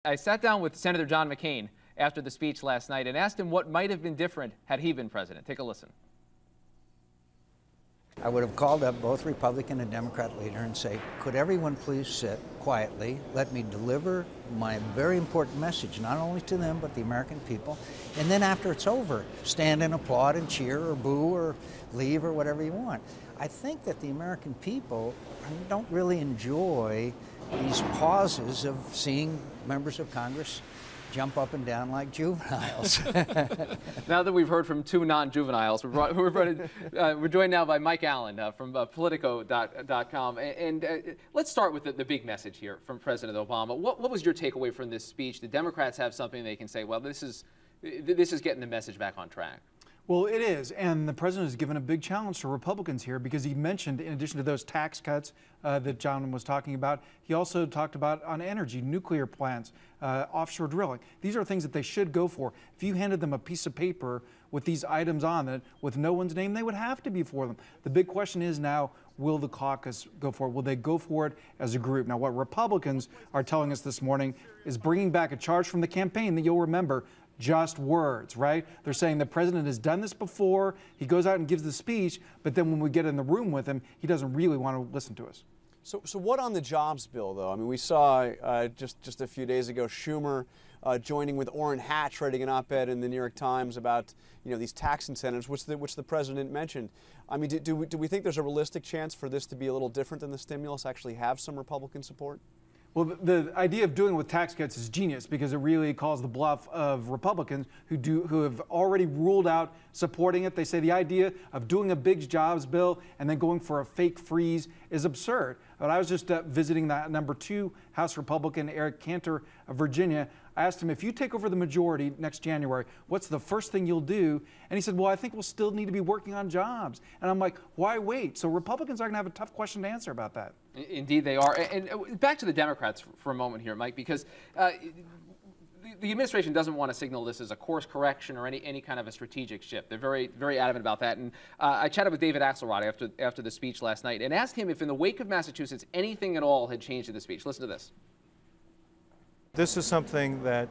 I sat down with Senator John McCain after the speech last night and asked him what might have been different had he been president. Take a listen. I would have called up both Republican and Democrat leader and say, could everyone please sit quietly, let me deliver my very important message, not only to them, but the American people, and then after it's over, stand and applaud and cheer or boo or leave or whatever you want. I think that the American people don't really enjoy these pauses of seeing members of Congress jump up and down like juveniles. Now that we've heard from two non-juveniles, we're joined now by Mike Allen from Politico.com. And let's start with the big message here from President Obama. What was your takeaway from this speech? The Democrats have something they can say, well, this is getting the message back on track. Well, it is, and the president has given a big challenge to Republicans here because he mentioned, in addition to those tax cuts that John was talking about, he also talked about on energy, nuclear plants, offshore drilling. These are things that they should go for. If you handed them a piece of paper with these items on it, with no one's name, they would have to be for them. The big question is now, will the caucus go for it? Will they go for it as a group? Now, what Republicans are telling us this morning is bringing back a charge from the campaign that you'll remember, just words, right? They're saying the president has done this before. He goes out and gives the speech, but then when we get in the room with him, he doesn't really want to listen to us. So what on the jobs bill, though? I mean, we saw just a few days ago Schumer joining with Orrin Hatch, writing an op-ed in the New York Times about these tax incentives, which the president mentioned. I mean, do we think there's a realistic chance for this to be a little different than the stimulus, actually have some Republican support? Well, the idea of doing it with tax cuts is genius because it really calls the bluff of Republicans who have already ruled out supporting it. They say the idea of doing a big jobs bill and then going for a fake freeze is absurd. But I was just visiting that number 2 House Republican, Eric Cantor of Virginia. I asked him, if you take over the majority next January, what's the first thing you'll do? And he said, well, I think we'll still need to be working on jobs. And I'm like, why wait? So Republicans are going to have a tough question to answer about that. Indeed they are. And back to the Democrats for a moment here, Mike, because the administration doesn't want to signal this as a course correction or any kind of a strategic shift. They're very, very adamant about that. And I chatted with David AXELROD after the speech last night and asked him if in the wake of Massachusetts anything at all had changed in the speech. Listen to this. This is something that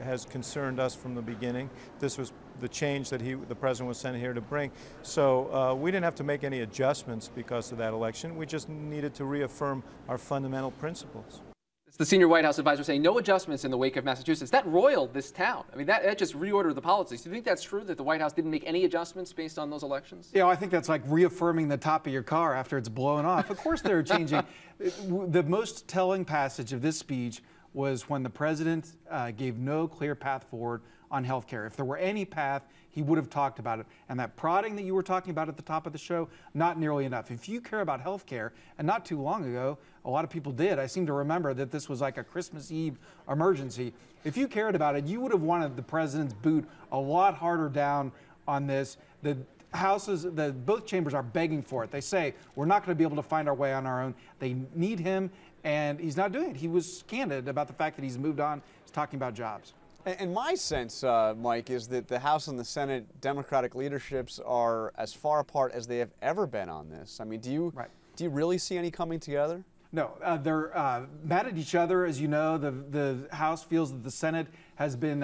has concerned us from the beginning. This was the change that the president was sent here to bring. So we didn't have to make any adjustments because of that election. We just needed to reaffirm our fundamental principles. It's the senior White House advisor saying no adjustments in the wake of Massachusetts. That roiled this town. I mean, that just reordered the policies. Do you think that's true, that the White House didn't make any adjustments based on those elections? Yeah, I think that's like reaffirming the top of your car after it's blown off. Of course they're changing. The most telling passage of this speech was when the president gave no clear path forward on health care. If there were any path, he would have talked about it. And that prodding that you were talking about at the top of the show, not nearly enough. If you care about health care, and not too long ago, a lot of people did. I seem to remember that this was like a Christmas Eve emergency. If you cared about it, you would have wanted the president's boot a lot harder down on this. The houses, both chambers are begging for it. They say, we're not going to be able to find our way on our own. They need him. And he's not doing it. He was candid about the fact that he's moved on. He's talking about jobs. And my sense, Mike, is that the House and the Senate Democratic leaderships are as far apart as they have ever been on this. I mean, do you really see any coming together? No, they're mad at each other. As you know, the House feels that the Senate has been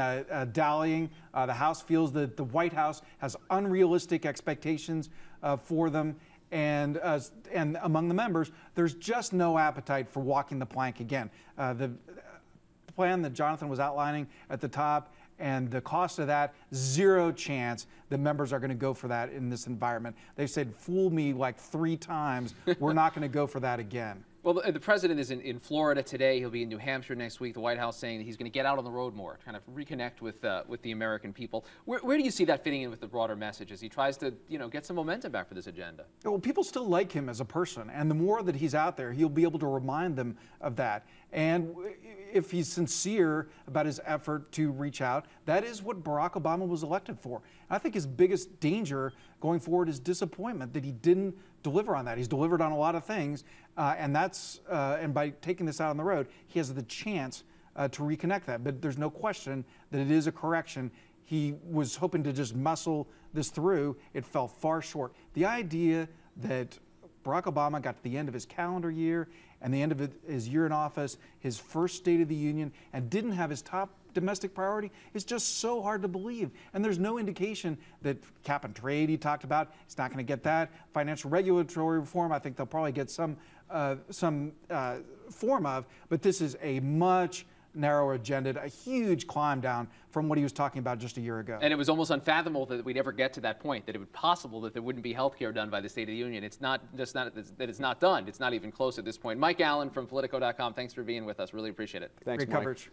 dallying. The House feels that the White House has unrealistic expectations for them. And among the members, there's just no appetite for walking the plank again. The plan that Jonathan was outlining at the top and the cost of that, zero chance the members are going to go for that in this environment. They've said, fool me like 3 times. We're not going to go for that again. Well, the president is in Florida today. He'll be in New Hampshire next week. The White House saying that he's going to get out on the road more, kind of reconnect with the American people. Where do you see that fitting in with the broader message as he tries to, get some momentum back for this agenda? Well, people still like him as a person, and the more that he's out there, he'll be able to remind them of that. And if he's sincere about his effort to reach out, that is what Barack Obama was elected for. And I think his biggest danger going forward is disappointment that he didn't deliver on that. He's delivered on a lot of things, and by taking this out on the road, he has the chance to reconnect that. But there's no question that it is a correction. He was hoping to just muscle this through. It fell far short. The idea that Barack Obama got to the end of his calendar year and the end of his year in office, his first State of the Union, and didn't have his top domestic priority is just so hard to believe. And there's no indication that cap and trade he talked about, he's not going to get that. Financial regulatory reform, I think they'll probably get some form of, but this is a much narrower agenda, a huge climb down from what he was talking about just a year ago. And it was almost unfathomable that we'd ever get to that point, that it would be possible that there wouldn't be health care done by the State of the Union. It's not just not that it's not done. It's not even close at this point. Mike Allen from Politico.com, thanks for being with us. Really appreciate it. Thanks, Great Mike. coverage.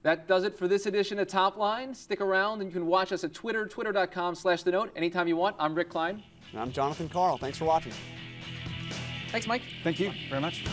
That does it for this edition of Top Line. Stick around and you can watch us at Twitter, twitter.com/The Note, anytime you want. I'm Rick Klein. And I'm Jonathan Karl. Thanks for watching. Thanks, Mike. Thank you very much.